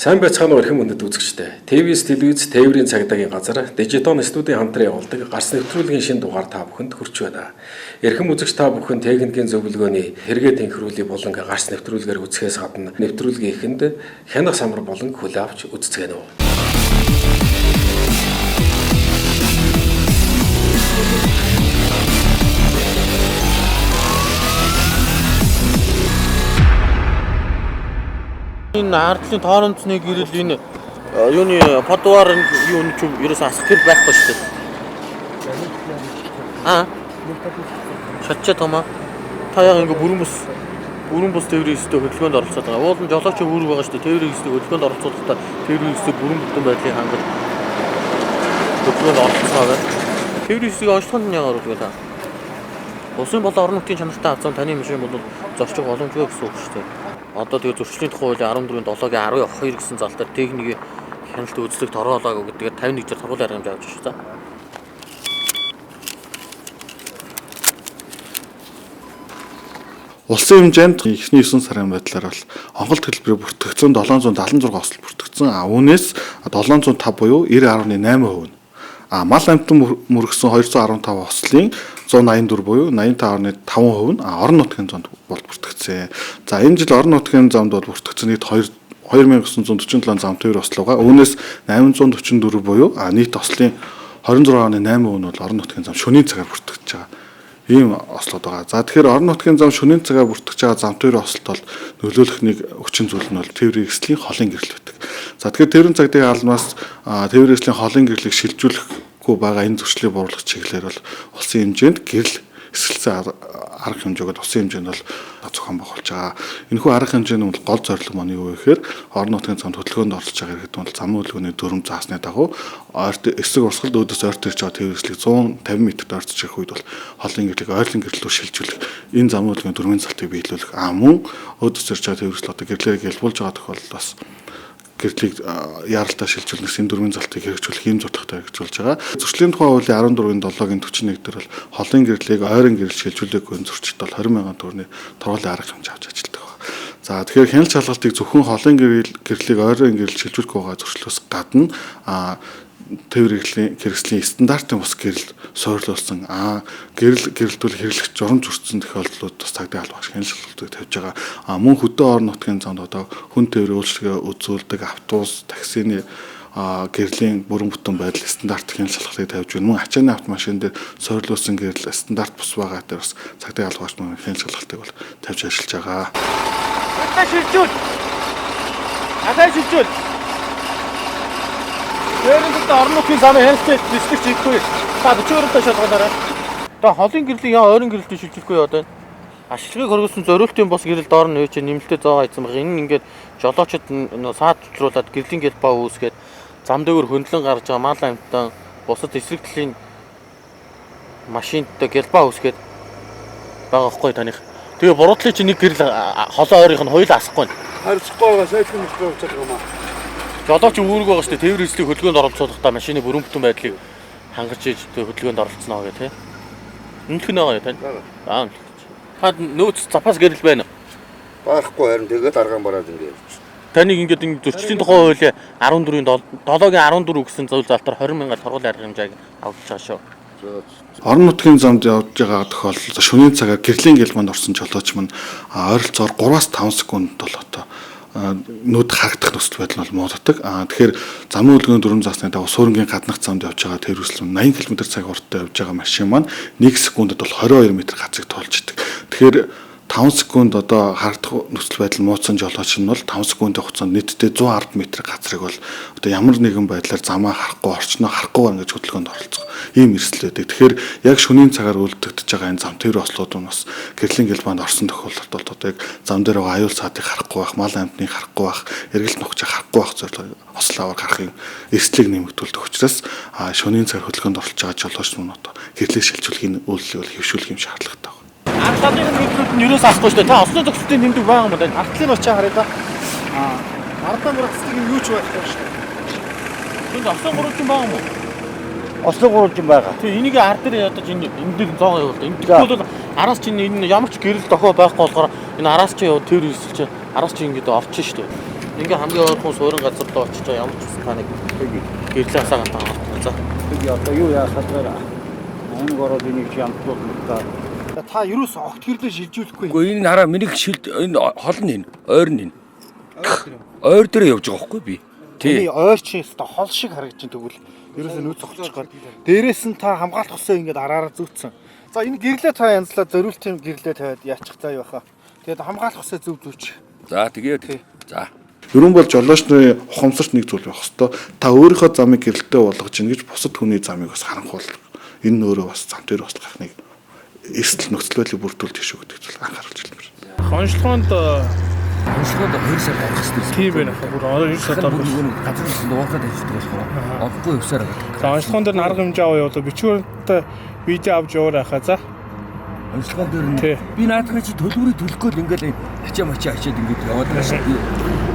Сайн байцгаана уу эрхэм хүндэт үзэгчдээ. ТV-с телевиз тээврийн цагдаагийн газар Дижитон студийн хамтран явуулдаг гарс нэвтрүүлгийн шинэ дугаар та бүхэнд хүрч байна. Эрхэм үзэгч та бүхэн техникийн зөвлөгөөний хэрэгэ тэнхрүүлэг болон гарс нэвтрүүлгээр үзэхээс гадна нэвтрүүлгийн эхэнд хянах самар болон хүлээ авч үзцгээнэ үү. Энэ ардлын тооромцны гэрэл энэ юуны подвар юуны ч ерөөс асах гэрэл байхгүй шүү дээ. Шатчаа томаа. Та яг ингээ бүрэн бус тээврийн өстэй хөдөлгөөнд оролцоод байгаа. Уул нь жолооч үүрэг байгаа шүү дээ. Тээврийн өстэй хөдөлгөөнд оролцуулахдаа тээврийн өстэй бүрэн бүтэн байдлыг хангах хөдөлгөөнд оролцсон байгаа. Тээврийн өсийг онцлогонд нь яагаар үлгээ та. Улсын болон орон нутгийн чанартай хавцан таны машин бол зорчих боломжгүй гэсэн үг шүү дээ. Одоо тэгээ зөрчлийн тухай хуулийн 14-7-гийн 12 гэсэн зал дээр техникийн хяналт үзлэгт ороолаагүй гэдгээр 51 жил сургуулийн арга хэмжээ авч шүү дээ. Улсын хэмжээнд эхний 9 сарын байдлаар бол онголт хэлбэрээр бүртгэгдсэн 776 осол бүртгэгдсэн. Үүнээс 705 буюу 90.8%. Мал амтан мөргсөн 215 ослын 184 буюу 85.5% нь орон нутгийн зонд бол бүртгэгдсэн. За энэ жил орон нутгийн зонд бол бүртгэгдсэн нийт 2947 зам тээвэр ослууга. Үүнээс 844 буюу нийт ослын 26.8% нь бол орон нутгийн зам шөнийн цагаар бүртгэж байгаа. Ийм ослууд байгаа. За тэгэхээр орон нутгийн зам шөнийн цагаар бүртгэж байгаа зам тээврийн ослт бол нөлөөлөх нэг хүчин зүйл нь бол тээврийн эслийн холын гэрэл байдаг. За тэгэхээр тээврийн цагдаагийн албанаас тээврийн эслийн холын гэрлийг шилжүүлэхгүй байгаа энэ зөрчлийн бууруулах чиглэлээр бол улсын хэмжээнд гэрэл эсгэлсэн арга хэмжээгд улсын хэмжээнд бол зохион байгуулж байгаа. Энэхүү арга хэмжээний гол зорилго маань юу вэ гэхээр орон нутгийн замд хөдөлгөөнд оролцож байгаа иргэд бол зам хөдөлгөөний дүрм заасны дагуу эсрэг урсгалд өөдөөс ойрт ирж байгаа тээврийн 150 м-т орцож ирэх үед бол холын гэрлийг ойрлон гэрлэлөөр шилжүүлэх энэ зам хөдөлгөөний дүрмийн залтыг биелүүлэх мөн өөдөөс ирж байгаа тээврийн одоо гэрлээрээ гэлбүүлж байгаа тохиолдолд бас гэрлийг яаралтай шилжүүлнэс энэ дөрвийн залтыг хэрэгжүүлэх ийм зорилготой хэрэгжүүлж байгаа. Зөрчлийн тухай хуулийн 14-7-гийн 41 дээр бол холын гэрлийг ойрон гэрэл шилжүүлээгүй зөрчилд бол 20,000 төгрөгийн торгуулийн арга хэмжээ авч ажилладаг байна. За тэгэхээр хяналт шалгалтыг зөвхөн холын гэрлийг ойрон гэрэл шилжүүлэх байгаа зөрчлөөс гадна тээврийн хэрэгслийн стандартын бус гэрэл суйрлуулсан гэрэлтүүл хэрэглэгч журам зөрчсөн тохиолдлууд бас цагдаа албагч хяналт шалгалтыг тавьж байгаа. Мөн хөдөө орон нутгийн замд одоо хүн тээврийн үйлчлэгээ үзүүлдэг автобус, таксины гэрлийн бүрэн бүтэн байдал стандарт хяналт шалгалтыг тавьж байна. Мөн ачааны автомашин дээр суйрлуулсан гэрэл стандарт бус байгаа дээр бас цагдаа албагч мөн хяналт шалгалтыг бол тавьж ажиллаж байгаа. Шилжүүл. Тэрнэд орон нутгийн замын хяналтыг дистрикт хийхгүй. Та 40%-тай шалгуулаарай. Одоо холын гэрлийг ойрон гэрлэлд шилжүүлэхгүй одоо. Ашиглагыг хөргөсөн зориултын бос гэрэл доор нь хөөч нэмэлтээ зоо хайцсан байгаа. Энэ ингээд жолоочид саад цуцруулаад гэрлийн гэлбаа үүсгээд зам дээгүүр хөндлөн гарч байгаа мал амьтан бусад эсрэг талын машинтай гэлбаа үүсгээд байгаа хгүй таних. Тэгээ буруутлагын чинь нэг гэрэл холоо ойрынх нь хоёул асахгүй. Харьцахгүй байгаа сайхан мэтрээ уцаад байгаа маа. Жолооч үүрэг байгаа шүү дээ. Тээврийн эслийн хөдөлгөөнд оролцуулахдаа машины бүрэн бүтэн байдлыг хангаж иж хөдөлгөөнд оролцсноо гэх тийм. Үнэлэх нь байгаа юу тань? Хаад нөөц запас гэрэл байна. Байхгүй харин тэгээд аргаан бараад ингэ. Таныг ингээд ингэ зөрчлийн тухай хуулийн 14-ийн 7-гийн 14 гэсэн зөвлөлт алтар 20,000 торгуулийн арга хэмжээг авч байгаа шүү. Орон нутгийн замд явж байгаа тохиолдолд шөнийн цагаар гэрлийн гэлбанд орсон жолооч мань ойролцоогоор 3-5 секунд бол одоо нүд харагдах нөхцөл байдал бол мууддаг. Тэгэхээр замын хөдөлгөөний дүрм заасны дагуу суурингийн гаднах замд явж байгаа тээврийн 80 км/цаг хурдтай явж байгаа машин маань 1 секундэд бол 22 м газрыг тоолж идэг. Тэгэхээр 5 секунд одоо харагдах нөхцөл байдал муудсан жолооч нь бол 5 секундын хугацаанд нийтдээ 110 м газрыг бол одоо ямар нэгэн байдлаар замаа харахгүй орчноо харахгүй ингэж хөдөлгөөнд оролцох ийм эрсдэл байдаг. Тэгэхээр яг шөнийн цагаар үлдэгдэж байгаа энэ зам тээврийн ослууд нь бас гэрлийн гэлбанд орсон тохиолдолд бол одоо яг зам дээр байгаа аюул цаадыг харахгүй байх, мал амьтныг харахгүй байх, эргэлт нухчийг харахгүй байх зорилгоор ослоовор гарахын эрсдлийг нэмэгдүүлдэг учраас шөнийн цагаар хөдөлгөөнд оролцож байгаа жолооч нь одоо гэрлийг шилжүүлэх энэ үйлчлэгийг бол хэвшүүлэх юм шаардлагатай. Аргалын мэдрүүд нь юунаас асахгүй шүү дээ. Та ослын зохицолтын нэмдэг байгаа юм байна. Ардлын очоо харъя да. Ардаа мөрөцтөг юм юу ч байхгүй шүү дээ. Энд ослын гурван байгаа юм уу? Ослон гурван байгаа. Тэгээ энийг ард дээр ядаж энэ дээр зоогоо явуулдаг. Энд бол араас чинь энэ ямар ч гэрэл дохоо байхгүй болохоор энэ араас чи тээвэр эсэлж араас чи ингэж орчих шүү дээ. Ингээ хамгийн олон суурин газар руу очиж байгаа ямар ч гэсэн таныг гэрлээ хасаа гатаа авах. За. Би одоо юу яахад байгаа. Ань гороод энийг чи амтлуулах. Та юус огт гэрлээ шилжүүлэхгүй. Үгүй энэ хараа миний шилд энэ хол нь энэ ойр нь энэ. Ойр дээр явж байгаа байхгүй би. Тий. Ойрчин өстө хол шиг харагдаж тэгвэл ерөөсөө нүд цогцож гал. Дээрээс нь та хамгаалах усаа ингээд араараа зүүцсэн. За энэ гэрлээ та янзлаа зориултын гэрлээ тавиад яачих цаа юу хаа. Тэгээд хамгаалах усаа зөв зүүч. За тэгээд за. Ерөн бол жолоочны ухамсарт нэг зүйл байх хэвээр. Та өөрийнхөө замыг гэрэлтэй болгож ийн гэж бусад хүний замыг бас харанхуул. Энэ нь өөрөө бас зам дээр бас гахныг эрсдэл нөхцөл байдлыг бүрдүүлж тийш өгдөг зүйл анхааруулж хэлмээр. Хоншлогоонд 2 сар гарах хэрэгтэй. тийм байна. Бүр одоо 2 сар Бүр нэг газар нуухад ажилладаг болохоор оггүй явсаар байгаа. За онцлогоон дээр арга хэмжээ аваа явуулаа. Бичвэртэй видео авч яваарайхаа за. Онцлогоон дээр би наадах чи төлбөрийг төлөхгүй л ингээл ачаа мачаа ачаад ингээд яваад байгаа шүү.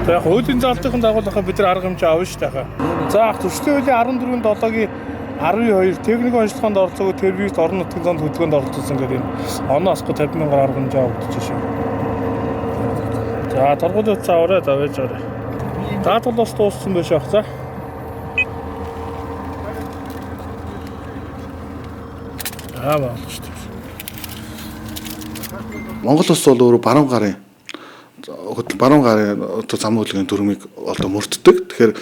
За яг хуулийн заалтын дагуулхаа бид нар арга хэмжээ авна шүү дээ хаа. За төслийн хуулийн 14-нд 7-гийн 12 техник онцлогоонд оролцоогүй тервист орон нутгийн зонд хөдөлгөөнд оролцсон гэдэг энэ оноо асгүй 50,000 арга хэмжээ авагдаж шүү. За торгууль цаа орой давж орой. Даатгал бас дууссан байж ах за. Аа шүү дээ. Монгол улс бол өөрөө баруун гарын зам хөдөлгөөний дүрмийг одоо мөрддөг. Тэгэхээр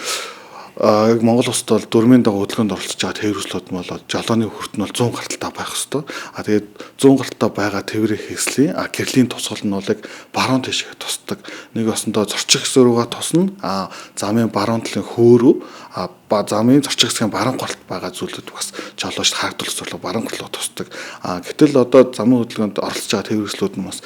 яг Монгол улсад бол дүрмийн дагуу хөдөлгөөнд оролцож байгаа тээвэрлэлүүд нь бол жолооны хүрт нь бол 100 гарталтай байх хэвээр. Тэгээд 100 гарталтай байгаа тээврийн хэслийн гэрлийн тусгал нь бол яг баруун тишээ тусдаг. Нэг басндоо зорчих хэсэг рүүгээ тусна. Замын баруун талын хөөрөв замын зорчих хэсгийн баруун гаралт байгаа зүйлүүд бас жолоочд хаагдуулах зорилго баруун гаралт тусдаг. Гэтэл одоо замын хөдөлгөөнд оролцож байгаа тээвэрлэлүүд нь бас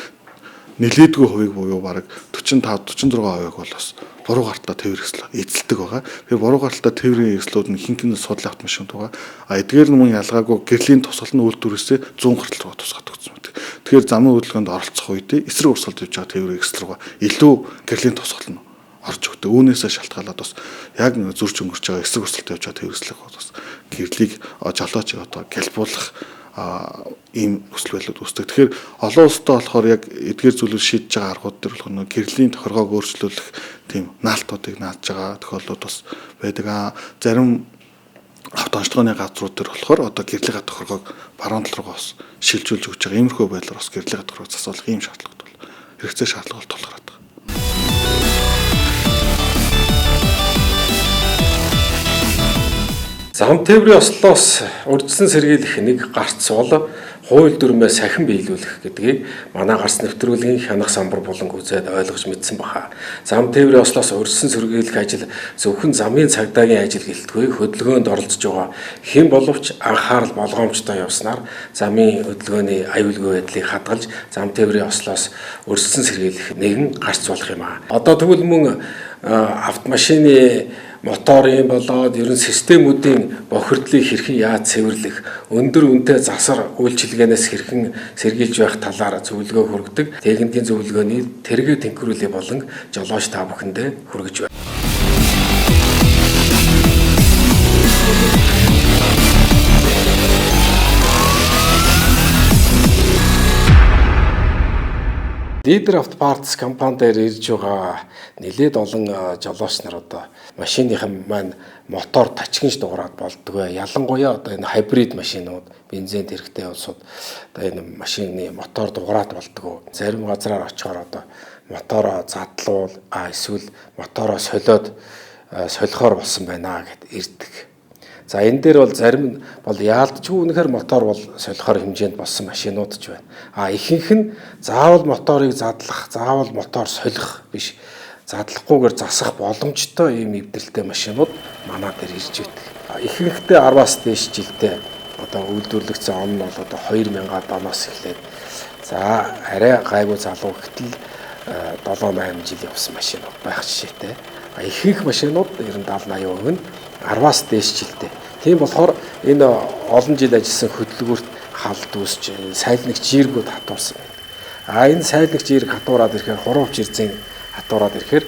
нэлээдгүй хувийг буюу бараг 45-46% бол бас буруу гартаа тээвэр хэсэл эзэлдэг байгаа. Тэгэхээр буруу гартаа тээврийн хэслүүд нь хинхэн судлаа автомашин байгаа. Эдгээр нь мөн ялгаагүй гэрлийн тусгал нь үйлдвэрээсээ 100 гартал руу тусгаад өгсөн мэт. Тэгэхээр замын хөдөлгөөнд оролцох үедээ эсрэг урсгалд явж байгаа тээврийн хэсэл рүү илүү гэрлийн тусгал нь орж өгдөг. Үүнээсээ шалтгаалаад бас яг зөрж өнгөрч байгаа эсрэг урсгалд явж байгаа тээвэрлэх бас гэрлийг жолоочийг одоо гэлбуулах ийм өсөл байлууд үүсдэг. Тэгэхээр олон улстай болохоор яг эдгээр зүйлүүд шийдэж байгаа аргууд төр болох нэг гэрлийн тохиргоог өөрчлүүлэх тийм наалтуудыг нааж байгаа тохиолдлууд бас байдаг. Зарим автоонцлогооны газрууд төр болохоор одоо гэрлийн тохиргоог баруун тал руу бас шилжүүлж өгч байгаа. Иймэрхүү байдлаар бас гэрлийн тохиргоог засуулах ийм шаардлагууд бол хэрэгцээ шаардлага бол тулгараад байгаа. Зам тээврийн ослоос урьдчилан сэргийлэх нэг гарц бол хууль дүрмээ сахин биелүүлэх гэдгийг манай гарц нэвтрүүлгийн хянах самбар болон үзээд ойлгож мэдсэн баха. Зам тээврийн ослоос урьдчилан сэргийлэх ажил зөвхөн замын цагдаагийн ажил гэлтгүй хөдөлгөөнд оролцож байгаа хэн боловч анхаарал болгоомжтой явснаар замын хөдөлгөөний аюулгүй байдлыг хадгалж зам тээврийн ослоос урьдчилан сэргийлэх нэгэн гарц болох юм аа. Одоо тэгвэл мөн автомашины моторын болоод ерөн системүүдийн бохирдлыг хэрхэн яаж цэвэрлэх, өндөр үнэтэй засар үйлчилгээнээс хэрхэн сэргийлж байх талаар зөвлөгөө хүргэдэг техникийн зөвлөгөөний тэргээ тэнхрүүлээ болон жолооч та бүхэндээ хүргэж байна. Лидер Автопартс компани дээр ирж байгаа нэлээд олон жолооч нар одоо машиныхан маань мотор тачигч дуурайд болдгоо. Ялангуяа одоо энэ хайбрид машинууд, бензин хэрэгтэй улсууд одоо энэ машины мотор дуурайд болдгоо. Зарим газраар очихоор одоо мотороо задлуул, эсвэл мотороо солиод солихоор болсон байна гэд ирдэг. За энэ дээр бол зарим нь бол яалтчгүй үнэхээр мотор бол солихоор хэмжээнд болсон машинууд ч байна. Ихэнх нь заавал моторыг задлах, заавал мотор солих биш. Задлахгүйгээр засах боломжтой ийм эвдэлтэй машинууд манай дээр ирж байдаг. Ихэнхдээ 10-аас дээш жилдээ одоо үйлдвэрлэгдсэн он нь бол одоо 2000 оноос эхлээд за арай гайгүй залуу гэтэл 7-8 жил явсан машинууд байх жишээтэй. Ихэнх машинууд 70-80% нь 10-аас дээш жилдээ. Тийм болохоор энэ олон жил ажилласан хөдөлгөөрт халд үүсч сайлнагч жиргүүд хатуурсан байна. Энэ сайлнагч жирг хатуураад ирэхээр хурууч ирзэн хатуураад ирэхээр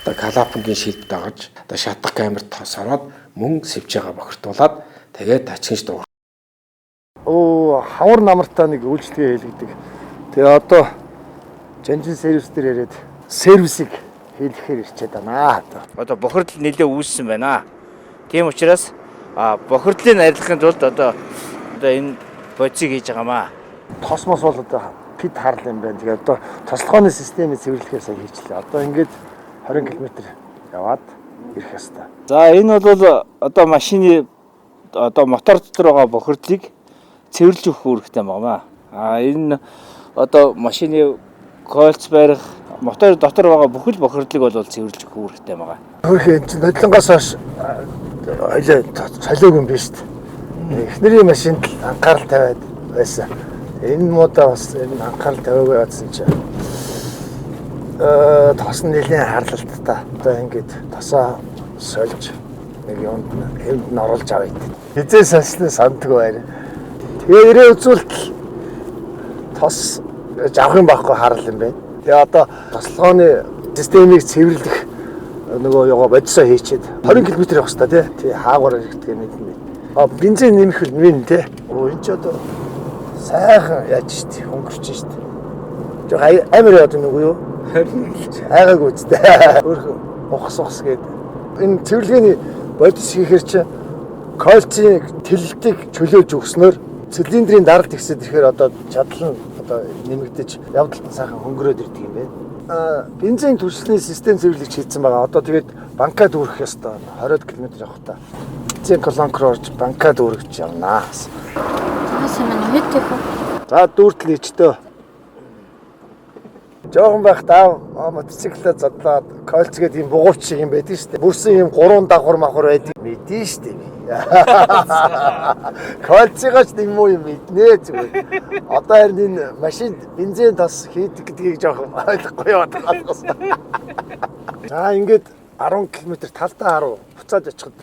одоо калапангийн шилд дагаж одоо шатах камерт тосороод мөн сэвж байгаа бохирдуулаад тэгээд тачигч дууг. Хавар намартаа нэг үйлчлэгээ хийлгдэг. Тэгээ одоо жанжин сервис дээр яриад сервисийг хэлэхээр ирчээд байна. Одоо бохирдол нэлээд үүссэн байна. Тийм учраас бохирдлыг арилгахын тулд одоо энэ бодисыг хийж байгаамаа. Тосмос бол одоо пид харл юм байна. Тэгээ одоо тослохооны системийг цэвэрлэхээр сая хийчлээ. Одоо ингээд 20 км яваад ирэх ёстой. За энэ бол одоо машины одоо мотор дотор байгаа бохирдлыг цэвэрлж өгөх үүрэгтэй байна. Энэ одоо машины койлц барих мотор дотор байгаа бүхэл бохирдлыг бол цэвэрлж өгөх үүрэгтэй байна. Хөрх энэ чинь нодлонгоос хойш солиог юм биш үү? Эхнэрийн машинд анхаарал тавиад байсан. Энэ муудаа бас энэ анхаарал тавиагүй байсан чинь тос нь нэлийн харлалттай. Одоо ингээд тосоо сольж нэг юмд хэмд нь оруулж авъя. Хизээ сонсноо сандгүй байна. Тэгээ ирээ үзүүлтэл тос авах юм байхгүй харал юм байна. Тэгээ одоо тослогооны системийг цэвэрлэх нөгөө яга бодисоо хийчихэд 20 км явах хэрэгтэй тий. Хаагуур хэрэгтэй мэднэ. Бензин нэмэх нь минь тий. Энэ ч одоо сайхан яаж штий хөнгөрч штий. Жог амар яд нүг юу? Хайгаагүй үстэй. Өөрхөн ухас гээд энэ цэвэрлэгээний бодис хийхэр чи койлцын тэлэлтийг чөлөөж өгснөөр цилиндрийн даралт ихсэд ирэхээр одоо чадал нь одоо нэмэгдэж явдалт нь сайхан хөнгөрөөд ирдэг юм байна. Бензин түлшлийн систем цэвэрлэгч хийсэн байгаа. Одоо тэгээд банкад өргөх ёстой. 20 км явах та. Бензин колонкор орж банкад өргөж явнаа. Цаасан минь хэд их вэ? За дүүртэл ичтөө. Жохон байхдаа мотоциклээ задлаад койлцгээд юм бугуурч шиг юм байдаг шүү дээ. Бүрсэн юм 3 давхар махар байдаг. Мэдэн шүү дээ. Койлцгооч нэг муу юм мэднэ зүгээр. Одоо харин энэ машинд бензин тос хийдэг гэдгийг жоох ойлгохгүй яваад байгаа. За ингээд 10 км талдаа 10 буцаад очиход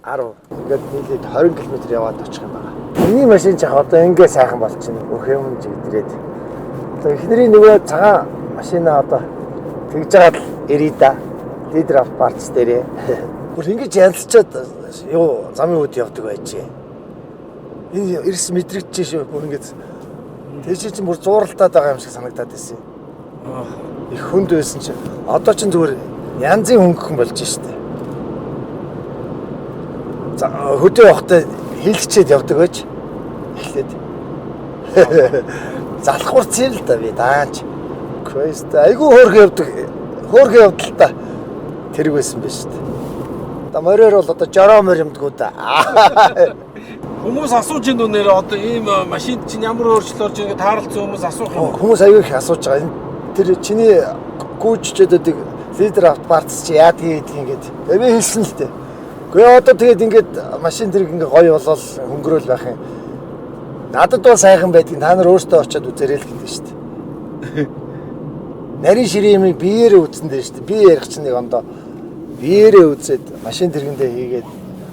10 ингээд нийлээд 20 км яваад очих юм байна. Миний машин ч одоо ингээд сайхан болчихно. Өөх юм жигдрээд. Одоо эхнэрийн нөгөө цагаан машина одоо тэгж жагаад ирээ да. Лидер автопартс дээрээ. Бүр ингэж ялцчаад юу замын үд явдаг байжээ. Энэ эрс мэдрэгдэж шүү. Бүр ингэж тийч чинь бүр зууралтаад байгаа юм шиг санагдаад байсан. Их хүнд байсан чи. Одоо ч зүгээр янзын хөнгөн болж штэ. За хөдөө явахдаа хилчээд явдаг байж. Эхлээд. Залхуурцсан л да би даач. Квест айгүй хөөрхөн явдаг. Хөөрхөн явдалтай тэрэг байсан биз дээ. Одоо мороор бол одоо жороомор юмдгүү да. Хүмүүс асууж энэ үнээр одоо ийм машинд чинь ямар өөрчлөлт орж байгаа тааралцсан хүмүүс асуух юм. Хүмүүс аягүй их асууж байгаа. Тэр чиний гүйччэдэд лидер автопартс чи яад хийдэг ингээд. Би хэлсэн л дээ. Гэхдээ одоо тэгээд ингээд машин тэрэг ингээд гоё болол хөнгөрөөл байх юм. Надад бол сайхан байдгийг та нар өөртөө очиод үзээрэй л гэдэг шүү дээ. Нарийн ширээмийг биеэрээ үзсэн дээ шүү дээ. Би ярих чинь нэг ондоо биеэрээ үзээд машин тэргэндээ хийгээд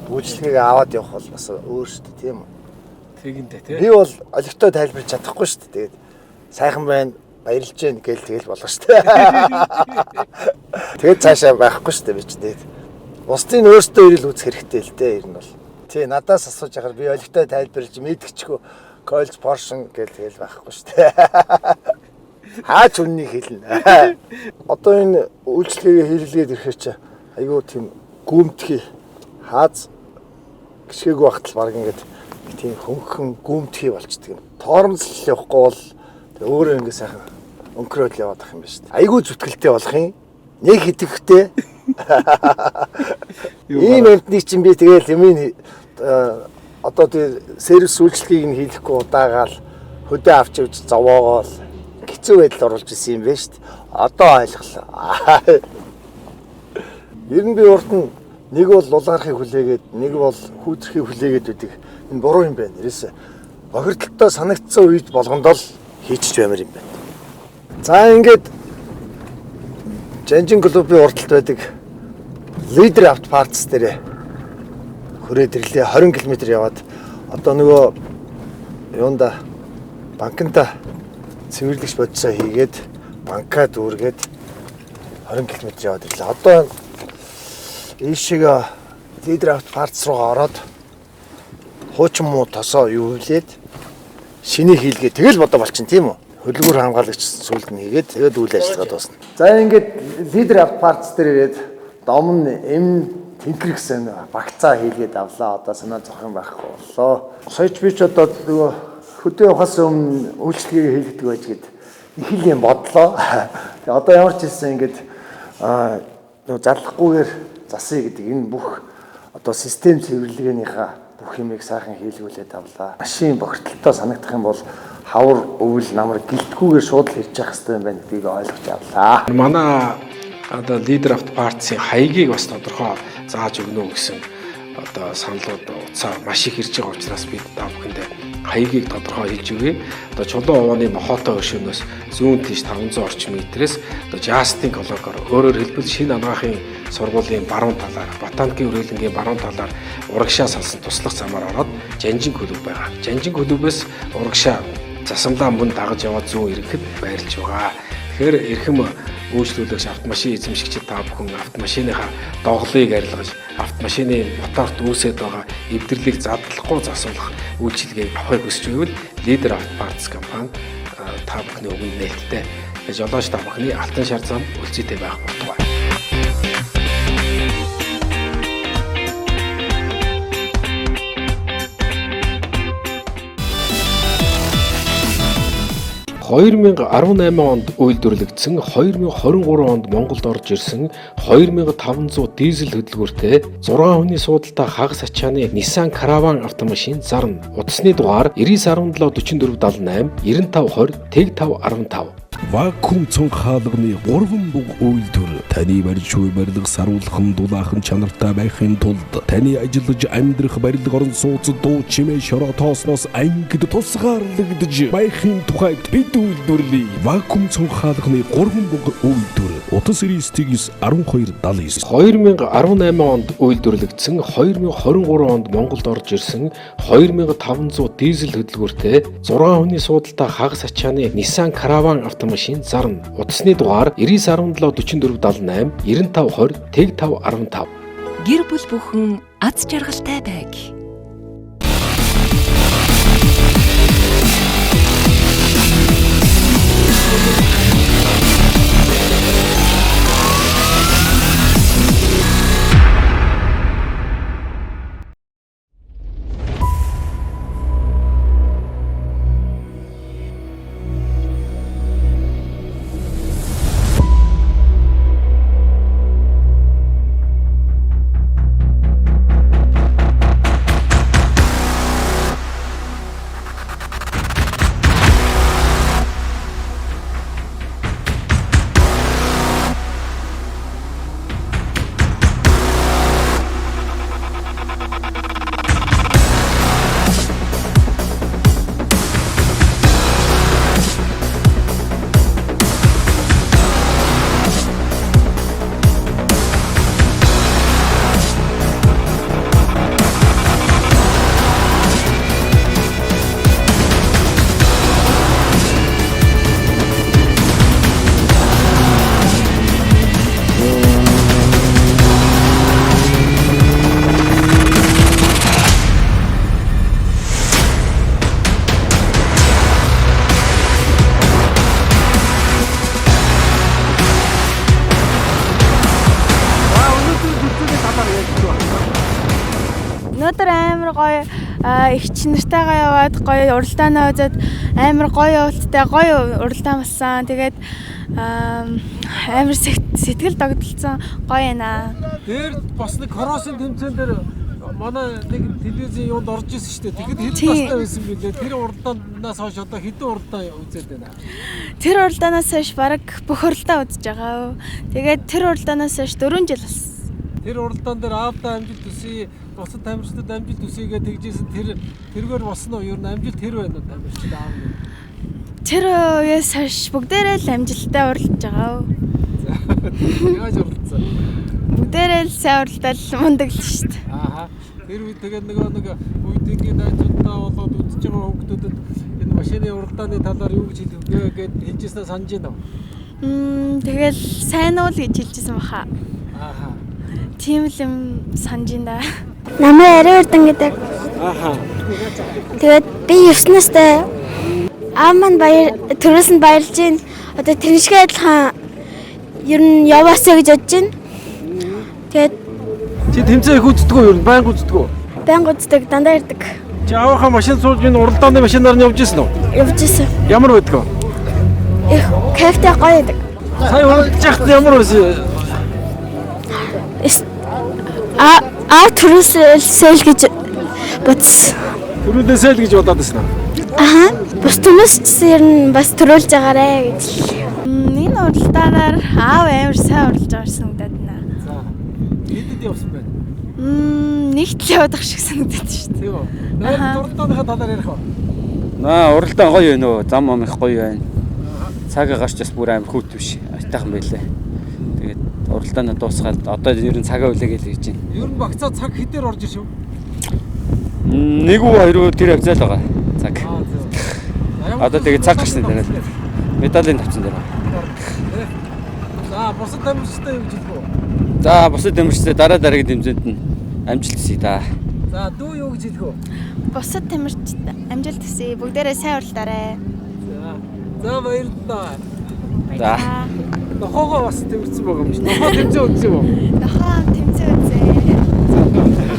үйлчлэгийг аваад явах бол бас өөр шүү дээ, тийм үү? Тэгэндээ тий. Би бол олигтой тайлбарч чадахгүй шүү дээ. Тэгээд сайхан байна, баярлж гэн гээл тэгэл болох шүү дээ. Тэгээд цаашаа байхгүй шүү дээ би ч тэгээд. Бусдын өөртөө ирэл үзэх хэрэгтэй л дээ ер нь бол. Тий, надаас асууж яхаар би олигтой тайлбарлаж мэдчихгүй койлц поршн гээл тэгэл байхгүй шүү дээ. Хаач үннийг хэлнэ. Одоо энэ үйлчлэгээ хийлгээд ирэхээр чи айгүй тийм гүмтгий хааз гიშгээгүй багтал баг ингээд тийм хөнгөн гүмтгий болчдөг юм. Тоормсол явахгүй бол өөрөө ингээд сайхан өнгөрөөл яваад ах юм байна шүү дээ. Айгүй зүтгэлтэй болох юм. Нэг хэдэгтэй. Ийм амтны чинь би тэгэл юмын одоо тийм сервис үйлчлэгийг нь хийхгүй удаагаал хөдөө авч явж зовоогоол хэцүү байдал оруулж исэн юм байна шүү дээ. Одоо ойлголоо. Ер нь би урд нь нэг бол лулаархыг хүлээгээд нэг бол хүүтрхийг хүлээгээд үүдэг. Энэ буруу юм байна. Ерөөсө бохирдолтой санагдсан үед болгонд л хийчих баймар юм байна. За ингээд Жанжин клубын урталт байдаг лидер автопартс дээр хүрээд ирлээ 20 км яваад одоо нөгөө юунда банкнда цэвэрлэгч бодисоо хийгээд банкад үүргээд 20 км яваад ирлээ. Одоо ийшээ лидер автопартс руу ороод хуучин муу тосоо юу хийлээд шинэ хийлгээ тэгэл бодо болчин тийм үү? хөдөлгүүр хамгаалагч сүлд нь хийгээд тэгээд үйл ажиллагаа дуусна. За ингээд лидер авт партс дээр ирээд дом нь тэнхэр гэсэн багцаа хийлгээд авлаа. Одоо санаа зовхон байхгүй боллоо. Сойч би ч одоо нөгөө хөдөө явахаас өмнө үйлчлэгээ хийлгдэг байж гээд их л юм бодлоо. Тэгээ одоо ямар ч хэлсэн ингээд нөгөө залхахгүйгээр засъя гэдэг энэ бүх одоо систем цэвэрлэгээнийхээ бүх юмыг сайхан хийлгүүлээд авлаа. Машин бохирдолтой санагдах юм бол хавар өвөл намар гэлтгүүгээр шууд л ирж явах хэрэгтэй юм байна гэдгийг ойлгож авлаа. Манай одоо лидер авт партийн хаягийг бас тодорхой зааж өгнө гэсэн одоо саналууд утсаа маш их ирж байгаа учраас бид та бүхэндээ хаягийг тодорхой хэлж өгье. Одоо чулуун овооны мохоотой өршөөнөөс зүүн тийш 500 орчим метрээс одоо Жастин колокоор өөрөөр хэлбэл шинэ анагаахын сургуулийн баруун талаар, ботаникийн үргэлэнгийн баруун талаар урагшаа салсан туслах замаар ороод Жанжин клуб байгаа. Жанжин клубээс урагшаа засамлаа мөн дагаж яваад зүүн ирэхэд байрлаж байгаа. Тэгэхээр эрхэм үйлчлүүлэгч автомашин эзэмшигчид та бүхэн автомашиныхаа доголыг арилгаж автомашины моторт үүсээд байгаа эвдэрлийг задлахгүй засуулах үйлчилгээг авахыг хүсэж байвал лидер авт партс компани та бүхний өмнө нээлттэй жолооч та бүхний алтан шар зам үлцээтэй байх болтугай. (2018 онд үйлдвэрлэгдсэн 2023 онд Монголд орж ирсэн 2500 дизель хөдөлгөөртэй 6 хүний суудалтай хагас ачааны Nissan Caravan автомашин зарна. Утасны дугаар 99174478 9520 8515. Вакуум цонх хаалганы 3 буг үйлдвэр таны барьж буй барилга саруулхан дулаахан чанартай байхын тулд таны ажиллаж амьдрах барилга орон сууцад дуу чимээ шороо тоосноос ангид тусгаарлагдж байхын тухайд бид үйлдвэрлэе. Вакуум цонх хаалганы 3 буг үйлдвэр утас 991279 2018 онд үйлдвэрлэгдсэн 2023 онд Монголд орж ирсэн 2500 дизель хөдөлгөөртэй 6 хүний суудалтай хагас ачааны Nissan Caravan автомашин зарна. Утасны дугаар 99174478 9520 8515. Гэр бүл бүхэн аз жаргалтай байг. Өнөөдөр амар гоё их чинартайгаа яваад гоё уралдаанаа үзээд амар гоё явалттай гоё уралдаан болсон. Тэгээд амар сэтгэл догдолцсон гоё байна. Дээр бас нэг хороосын тэмцээн дээр манай нэг телевизийн юунд орж ирсэн шүү дээ. Тэгэхэд хэд настай байсан бэлээ. Тэр уралдаанаас хойш одоо хэдэн уралдаан үзээд байна. Тэр уралдаанаас хойш баг бүх уралдаан үзэж байгаа. Тэгээд тэр уралдаанаас хойш 4 жил болсон. Тэр уралдаан дээр аавда амжилт төсөй, бусад тамирчдад амжилт төсөйгээ тэгжсэн тэргээр болсон уу? Ер нь амжилт тэр байна уу тамирчид аав нь? Тэр үеэс хойш бүгдээрээ л амжилттай уралдаж байгаа. Яаж уралдсан? Бүгдээрээ л сайн уралдаад мундаг л шүү дээ. Аа. Тэр үед тэгээд нэг үеийнгийн найзуудтай болоод үзэж байгаа хүүхдүүдэд энэ машины уралдааны талаар юу гэж хэлвэ гэд хэлжсэнээ санаж байна уу? Тэгэл сайн уу л гэж хэлжсэн баха. Аа. Тийм л юм санаж байна. Намайг Ари Урдан гэдэг. Ааха. Тэгээд би 9 настай. аав маань төрөөс нь баярлж байна. Одоо тэрншгээ адилхан ер нь яваасаа гэж бодож байна. Тэгээд Чи тэмцээн их үздэг үү? Ер нь байнга үздэг үү? байнга үздэг, дандаа ирдэг. Чи аавынхаа машин сууж энэ уралдааны машинаар нь явж ирсэн үү? Явж исэн. Ямар байдаг вэ? Их кайфтай гоё байдаг. Сая уралдаж байхад ямар байсан? Төрөөсөл гэж бодсон. Төрөөсөө л гэж бодоод байсан уу? Аха. Бус хүмүүс ч ер нь бас төрүүлж байгаарэ гэж. Энэ уралдаанаар аав амар сайн уралж байгаа санагдаад байна. За. Хэдэд явсан бэ? Нэгт л явах шиг санагдаад шүү дээ. Тийм үү. Наад уралдааныхаа талаар ярих уу? Уралдаан гоё байна уу? Зам ам их гоё байна. Цаг агаарч бас бүр амар хүүт биш. Айтайхан байлаа. Тэгээд уралдаанаа дуусгаад одоо ер нь цагаа үлээ гэж байна. Ер нь багцаа цаг хэдээр орж ирж шүү? 1 уу 2 уу тэр явцал байгаа. Цаг. Одоо тэгээд цаг гарсан дээр медалийн тавцсан дээр. За бусад дамжтай юу гэж хэлэх үү? За бусад дамжтай дараагийн дэмжээнд нь амжилт хүсье да. За дүү юу гэж хэлэх үү? Бусад тамирчид амжилт хүсье. Бүгдээрээ сайн уралдаарай. За баярлалаа. За. Нохоогоо бас тэмцсэн байгаа юм шиг. Нохоо тэмцээ үзсэн үү? Нохоо тэмцээ үзээ.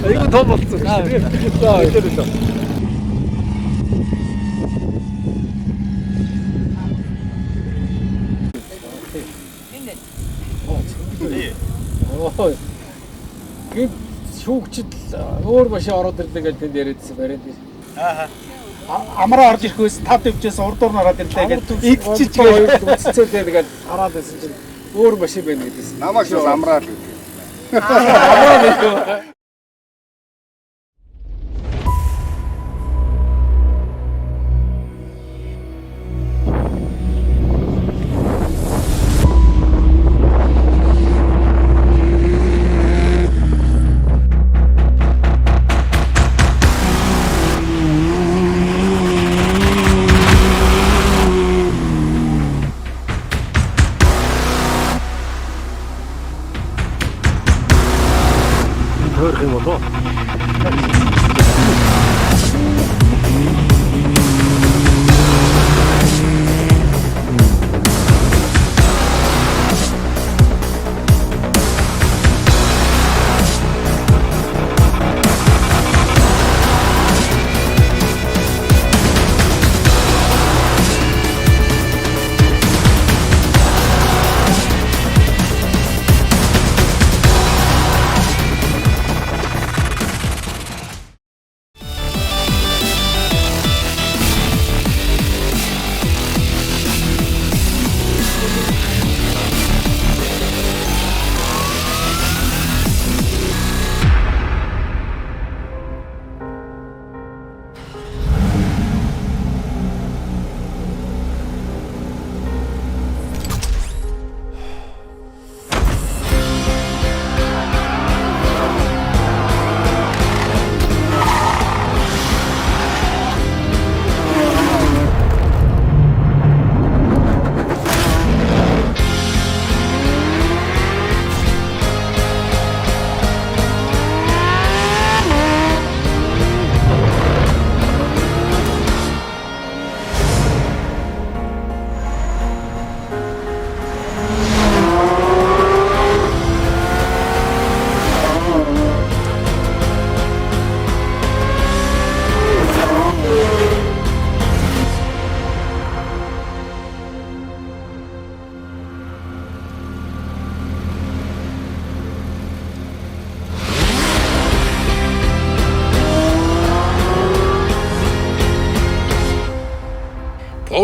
Айгу том болцсон. За баярлалаа. Гэт шүүгчд өөр машин ороод ирлээ гэж тэнд яриадсэн бариад. Амраа орж ирэхээс тав дэвчээс урдуур нь ороод ирлээ гэдэг. Идчиж байгаа үццээ тэгээд хараад байсан чинь өөр машин байна гэдээсэн. Намайг шууд амраа л. Хөрх юм болоо.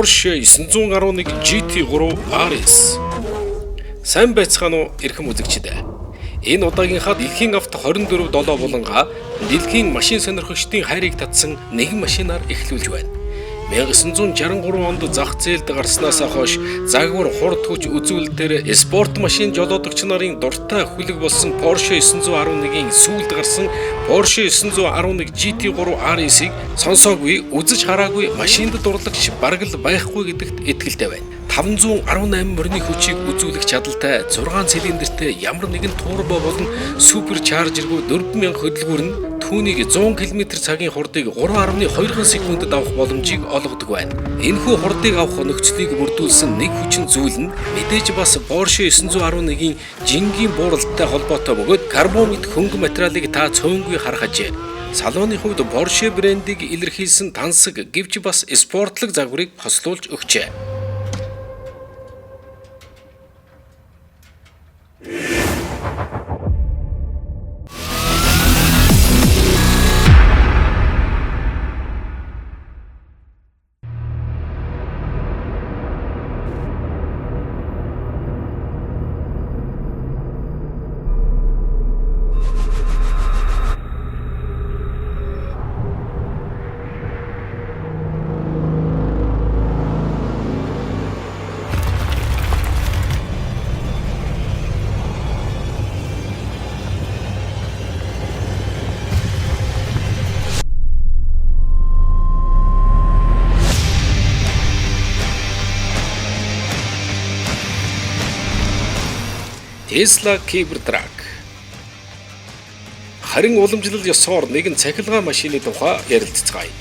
Porsche 911 GT3 RS. Сайн байцгаана уу эрхэм үзэгчид. Энэ удаагийнхаа дэлхийн авто 24/7 буланга дэлхийн машин сонирхогчдын хайрыг татсан нэгэн машинаар эхлүүлж байна. 1963 онд зах зээлд гарснаас хойш загвар хурд хүч үзүүлэлтээр спорт машин жолоодогч нарын дуртай хүлэг болсон Porsche 911-ийн сүүлд гарсан Porsche 911 GT3 RS-ийг сонсоогүй, үзэж хараагүй машинд дурлагч бараг л байхгүй гэдэгт итгэлтэй байна. 518 мөрний хүчийг үзүүлэх чадалтай 6 цилиндртэй ямар нэгэн турбо болон суперчаржергүй 4000 хөдөлгүүр нь түүнийг 100 км/цагийн хурдыг 3.2 секундэд авах боломжийг олгодог байна. Энэхүү хурдыг авах нөхцөлийг бүрдүүлсэн нэг хүчин зүйл нь мэдээж бас Porsche 911-ийн жингийн бууралттай холбоотой бөгөөд карбомит хөнгө материалыг та цөөнгүй харах ажээ. Салооны хувьд Porsche брендийг илэрхийлсэн тансаг гэвч бас спортлог загварыг хослуулж өгчээ. Tesla Cybertruck. Харин уламжлал ёсоор нэгэн цахилгаан машины тухай ярилцгаая.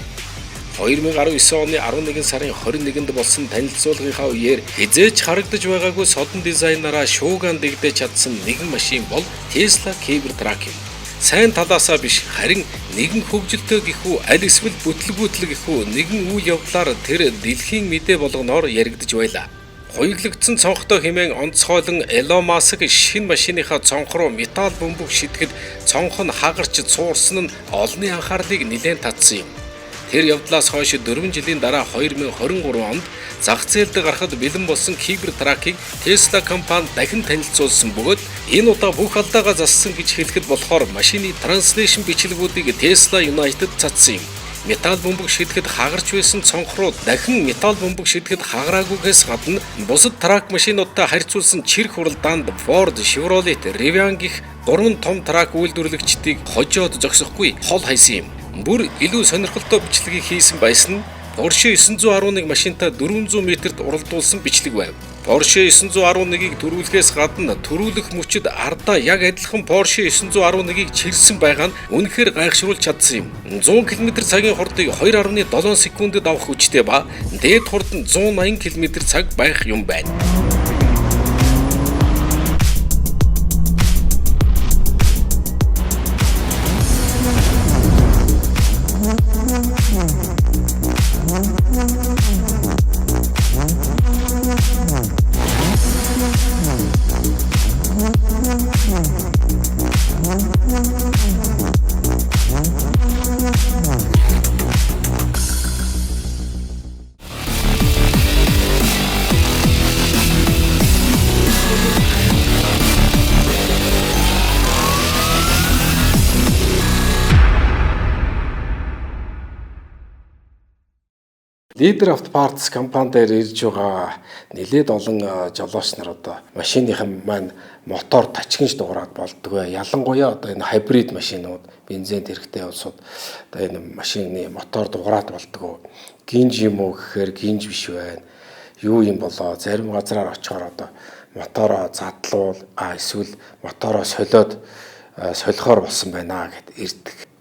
2019 оны 11 сарын 21-нд болсон танилцуулгынхаа үеэр хизээч харагдаж байгаагүй содон дизайнараа шууган дэгдэж чадсан нэгэн машин бол Tesla Cybertruck юм. Сайн талаасаа биш, харин нэгэн хөгжилтэй гэхүү аль эсвэл бүтлгүүтэл гэхүү нэгэн үйл явдлаар тэр дэлхийн мэдээ болгоноор яригдж байлаа. Хуйглагдсан цонхтой хэмээн онцгойлон Elon Musk шинэ машиныхаа цонх руу металл бөмбөг шитгэхэд цонх нь хагарч цуурсан нь олонний анхаарлыг нэлээд татсан юм. Тэр явдлаас хойш 4 жилийн дараа 2023 онд зах зээлд гарахад бэлэн болсон Cybertruck-ыг Tesla компани дахин танилцуулсан бөгөөд энэ удаа бүх алдаагаа зассан гэж хэлэхэд болохоор машины транслейшн бичлэгүүдийг Tesla United цацсан юм. Металл бөмбөг шидэхэд хагарч байсан цонх руу дахин металл бөмбөг шидэхэд хагараагүйгээс гадна бусад трак машинуудтай харьцуулсан чирх хуралдаанд Ford, Chevrolet, Rivian гэх 3 том трак үйлдвэрлэгчдийг хожоод зогсохгүй хол хайсан юм. Бүр илүү сонирхолтой бичлэгийг хийсэн байсан нь Porsche 911 машинтай 400 метрт уралдуулсан бичлэг байв. Porsche 911-ийг төрүүлэхээс гадна төрүүлэх мөчөд ардаа яг адилхан Porsche 911-ийг чирсэн байгаа нь үнэхээр гайхшруулж чадсан юм. 100 км/цагийн хурдыг 2.7 секундэд авах хүчтэй ба дээд хурд нь 180 км/цаг байх юм байна. Leader of Parts компани дээр ирж байгаа нэлээд олон жолооч нар одоо машиныхаа маань мотор тачигнж дуурайд болдгоо. Ялангуяа одоо энэ хайбрид машинууд, бензин хэрэгтэй улсууд одоо энэ машины мотор дуурайд болдгоо. Гинж юм уу гэхээр гинж биш байна. Юу юм болоо зарим газраар очихоор одоо мотороо задлуул эсвэл мотороо солиод солихоор болсон байна гэд ирдэг.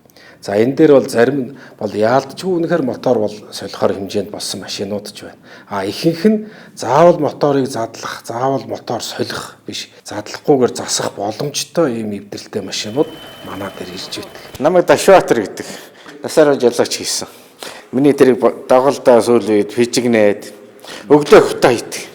За энэ дээр бол зарим нь бол яалтчгүй үнэхээр мотор бол солихоор хэмжээнд болсон машинууд ч байна. Ихэнх нь заавал моторыг задлах, заавал мотор солих биш, задлахгүйгээр засах боломжтой ийм эвдэрэлтэй машинууд манай дээр ирж байдаг. Намайг Дашбаатар гэдэг. Насаараа жолооч хийсэн. Миний тэрийг доголдоо сүүлийн үед фижигнээд өглөө хутаа хийдэг.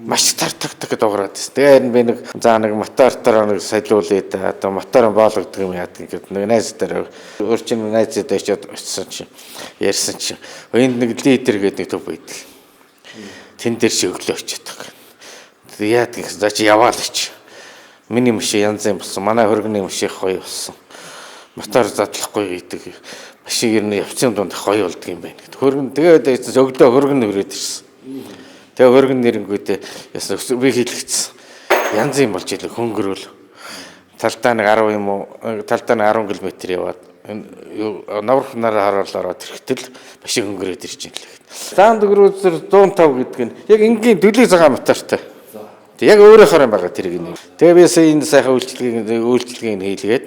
Маш тартагдаг дуурайд. Тэгээд би нэг мотортоор нэг солиулээд одоо мотор боологддог юм яадаг ингээд нэг найз дээр өөрчн найз дэвчээд очсон чинь ярьсан чинь энд нэг лидер гэдэг нэг төв байдаг. Тэн дээр чи өглөө очиод байгаа. Тэгээд яадаг за чи яваал ч. Миний машин янз юм болсон. Манай хөргөний машин гоё болсон. Мотор задлахгүй гэдэг. Машин ер нь явцын дунд гоё болдго юм байна. Хөргөн тэгээд өглөө хөргөн өрөөд ирсэн. Тэгээ хөргөн нэрэнгүүтээ ясна би хийлгэцсэн. Янз юм болж ийлээ хөнгөрөөл. Талдаа нэг 10 юм уу? Талдаа нэг 10 км яваад наврах нараа харуулаад ирэхтэл машин хөнгөрөөд ирж юм лээ. Land Cruiser 105 гэдэг нь яг энгийн дөлий цагаан мотортой. Тэг яг өөрөө хорон байгаа тэрийг нэг. Тэгээ би энэ сайхан үйлчлэгийг хийлгээд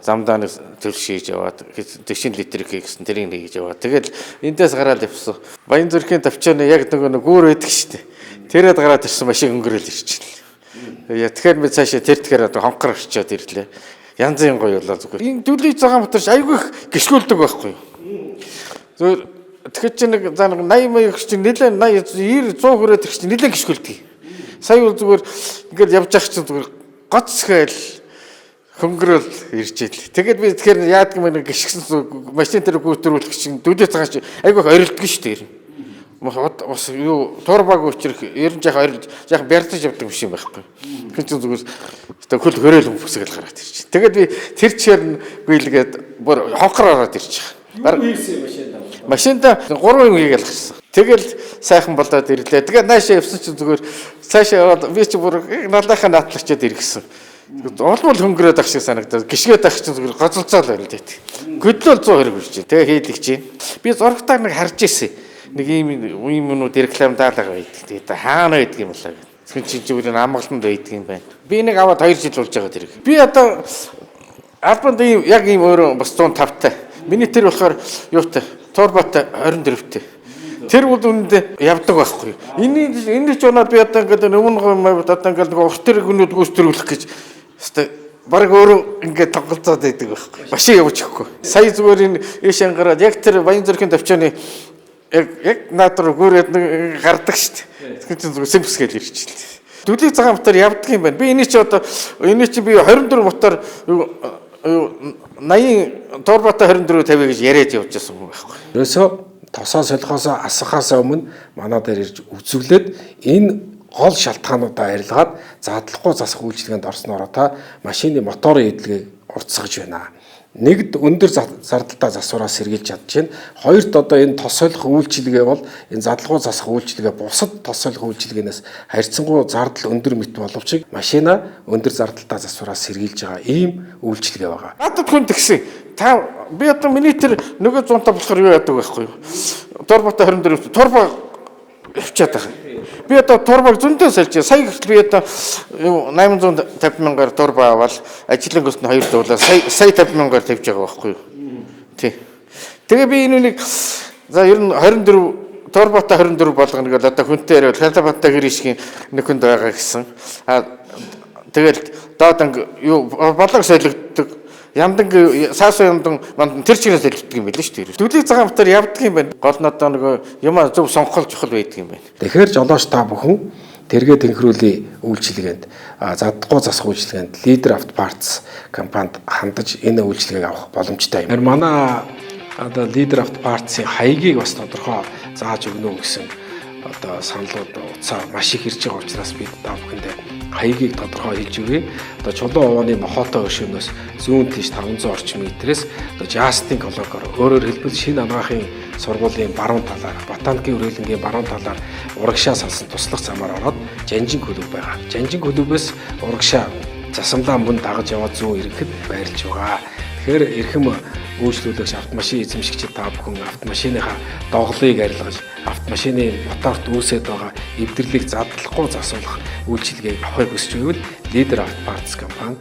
замдаа нэг төлөв хийж яваад 40 литр гэсэн тэрийг нэг хийж яваад тэгэл эндээс гараад явсан. Баян зүрхийн төвчөөний яг нэг гүүр байдаг шүү дээ. Тэрээд гараад ирсэн машин өнгөрөөл ирчихлээ. Тэгэхээр би цаашаа тэр тэгэхээр хонхор орчоод ирлээ. Янзын гоё болоо зүгээр. Энэ дүлий цагаан батарч айгүй их гიშгүүлдэг байхгүй юу? Зүгээр тэгэхээр чи нэг за нэг 80 маяг чинь нэлээд 80 90 100 хүрээд их чинь нэлээд гიშгүүлдэг. Сая бол зүгээр ингээд явж явах чинь зүгээр гоцхэл хөнгөрөөл ирж ийл. Тэгээд би тэгэхээр яадаг юм нэг гიშгсэн машин дээр гүйтрүүлэх чинь дүлий цагаан чи айгүй их орилдог шүү дээ. Бас юу турбаг өчрөх ер нь яг бярдаж явдаг биш юм байхгүй. Тэгэхээр чи зүгээр хөл хөрөөл өмсгөл гараад ирчих. Тэгээд би тэр чигээр нь бийлгээд бүр хонхор ороод ирчих. Машинда 3 юм хийгээл гарсан. Тэгэл сайхан болоод ирлээ. Тэгээд наашаа явсан чинь зүгээр цаашаа яваад би чи бүр налахаа наатлагчаад иргэсэн. Олбол хөнгөрөөд ах шиг санагдаад гიშгээд ах чинь зүгээр гоцолцоол байл дээ. Хөдлөл 100 хэрэг үрж чинь. Тэгээ хийлэг чинь. Би зургатаар нэг харж ирсэн. Нэг ийм юмнууд реклам даалга байдаг. Тэгээд хаана байдаг юм болоо. Тэгвэл чи зүгээр амгаланд байдаг юм байна. Би нэг аваад 2 жил болж байгаа тэрэг. Би одоо альбанд яг ийм өөрөө бас 105 таа. Миний тэр болохоор юутай турбатай 24-тэй. Тэр бол үүндээ явдаг байхгүй. Энэ ч унаад би одоо ингээд өмнө одоо ингээд нэг урт тэр гүнүүд гүйцэтгэх гэж хэвээ бараг өөрөө ингээд тоглолцоод байдаг байхгүй. Машин явж өгөхгүй. Сая зүгээр энэ ийшээ гараад яг тэр Баян зүрхийн төвчөөний яг наадруу гүрээд гардаг шүү дээ. Тэгэхээр чинь зүгээр симпс гэж ирчихлээ. Дүлий цагаан мотор явдаг юм байна. Би энэ чи одоо энэ чи би 24 мотор 80 турботой 24 50 гэж яриад явж байсан юм байхгүй. Ерөөсөө тосоо солихоосоо асахаасаа өмнө манай дээр ирж үзүүлээд энэ гол шалтгаануудаа арилгаад задлахгүй засах үйлчилгээнд орсноор та машины моторын эдлэгийг уртсгаж байна. Нэгд өндөр зардалтай засвараас сэргийлж чадчихээн. Хоёрт одоо энэ тос солих үйлчилгээ бол энэ задлахгүй засах үйлчилгээ бусад тос солих үйлчилгээнээс харьцангуй зардал өндөр мэт боловч машина өндөр зардалтай засвараас сэргийлж байгаа ийм үйлчилгээ байгаа. Надад хүн тэгсэн. Та би одоо миний тэр нөгөө 100 та болохоор юу яадаг байхгүй юу? Турботой 24 турбо явчихад байгаа. Би одоо турбог зөндөө сольж сая гэтэл би одоо 850 мянгаар турбо аваад ажлын гүст нь 2 дуулаа сая 50 мянгаар тавьж байгаа байхгүй юу? Тий. Тэгээ би энэ нэг за ер нь 24 турботой 24 болгоно гэж одоо хүнтэй яриад Хялбаттай гэришгийн нэг хүнд байгаа гэсэн. Тэгэл доод юу бодлого солигддог ямдан саасан ямдан манд тэр чигээс солигддог юм байл шүү дээ. Дүлий цагаан мотор явдаг юм байна. Гол нь одоо нэг юм зөв сонгохол чухал байдаг юм байна. Тэгэхээр жолооч та бүхэн тэргээ тэнхрүүлийн үйлчилгээнд задахгүй засах үйлчилгээнд Leader Auto Parts компанид хандаж энэ үйлчилгээг авах боломжтой юм. Манай одоо Leader Auto Parts-ийн хаягийг бас тодорхой зааж өгнө гэсэн одоо саналууд уцаа маш их ирж байгаа учраас бид та бүхэндээ хаягийг тодорхой хийж өгье. Одоо чулуун овооны мохоотой өшөөнөөс зүүн тийш 500 орчим метрээс одоо Justin Color өөрөөр хэлбэл шинэ анагаахын сургуулийн баруун талаар, ботаникийн үргэлэнгийн баруун талаар урагшаа салсан туслах замаар ороод Жанжин клуб байгаа. Жанжин клубээс урагшаа засамлаа мөн дагаж яваад зүүн ирэхэд байрлаж байгаа. Тэгэхээр эрхэм үйлчлүүлэгч автомашин эзэмшигчид та бүхэн автомашиныхаа доголыг арилгаж автомашины моторт үүсэж байгаа эвдэрлийг задлахгүй засуулах үйлчилгээг авахыг хүсэж байвал Leader Auto Parts компани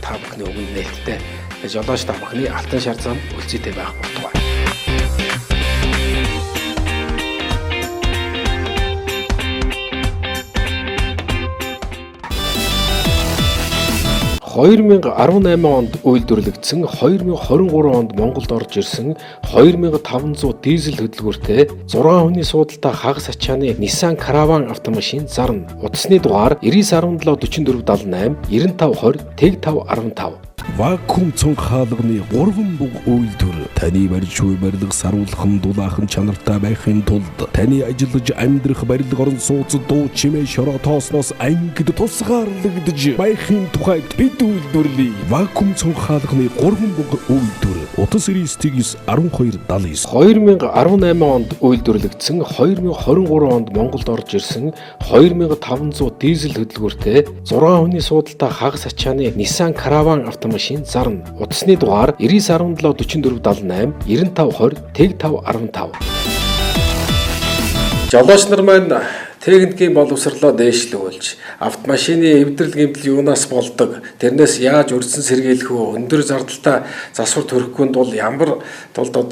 та бүхний өгнө нээлттэй жолооч та бүхний алтан шар зам үлцээтэй байх болтугай. $2018 онд үйлдвэрлэгдсэн 2023 онд Монголд орж ирсэн 2500 дизель хөдөлгөөртэй 6 хүний суудалтай хагас ачааны Nissan Caravan автомашин зарна. Утасны дугаар 99174478 9520 5515. Вакуум цонх хаалганы 3 бүг үйлдвэр таны барьж буй барилга саруулхан дулаахан чанартай байхын тулд таны ажиллаж амьдрах барилга орон сууц дуу чимээ шороо тоосноос ангид тусгаарлагдж байхын тухайд бид үйлдвэрлэе. Вакуум цонх хаалганы 3 бүг үйлдвэр утас 991279 2018 онд үйлдвэрлэгдсэн 2023 онд Монголд орж ирсэн 2500 дизель хөдөлгөөртэй 6 хүний суудалтай хагас ачааны Nissan Caravan автомашин зарна. Утасны дугаар 99174478 9520 5515. Жолооч нар маань Техникийн боловсролоо дээшлүүлж, автомашины эвдрэл гэмтэл юунаас болдог, тэрнээс яаж өрсөн сэргийлэх үү, өндөр зардалтай засвар төрөхгүй тул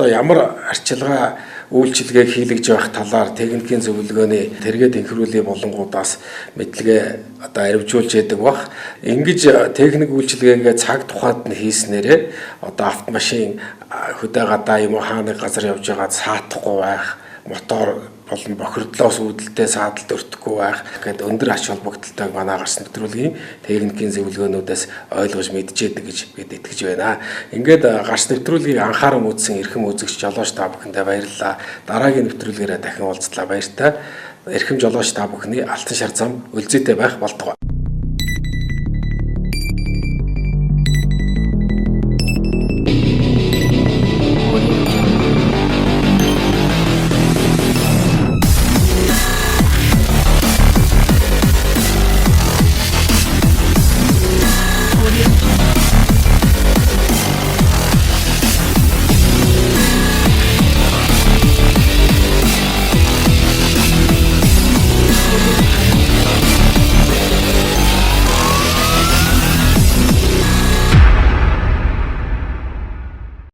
ямар арчилгаа үйлчилгээг хийлгэж байх талаар техникийн зөвлөгөөний тэргээ тэнхрүүлийн болонгуудаас мэдлэгээ арвижуулж яадаг бах. Ингэж техник үйлчилгээгээ цаг тухайд нь хийснээрээ автомашин хөдөө гадаа юм уу хааны газар явж байгаа саатахгүй байх, мотор болон бохирдлоос үүдэлтэй саадалд өртөхгүй байх гэдэг өндөр ач холбогдолтойг манай гарс нэвтрүүлгийн техникийн зөвлөгөөнүүдээс ойлгож мэдчихэдэг гэж бид итгэж байна. Ингээд гарс нэвтрүүлгийг анхааран үзсэн эрхэм үзэгч жолооч та бүхэндээ баярлалаа. Дараагийн нэвтрүүлгээрээ дахин уулзлаа баяртай. Эрхэм жолооч та бүхний алтан шар зам үлзийтэй байх болтугай.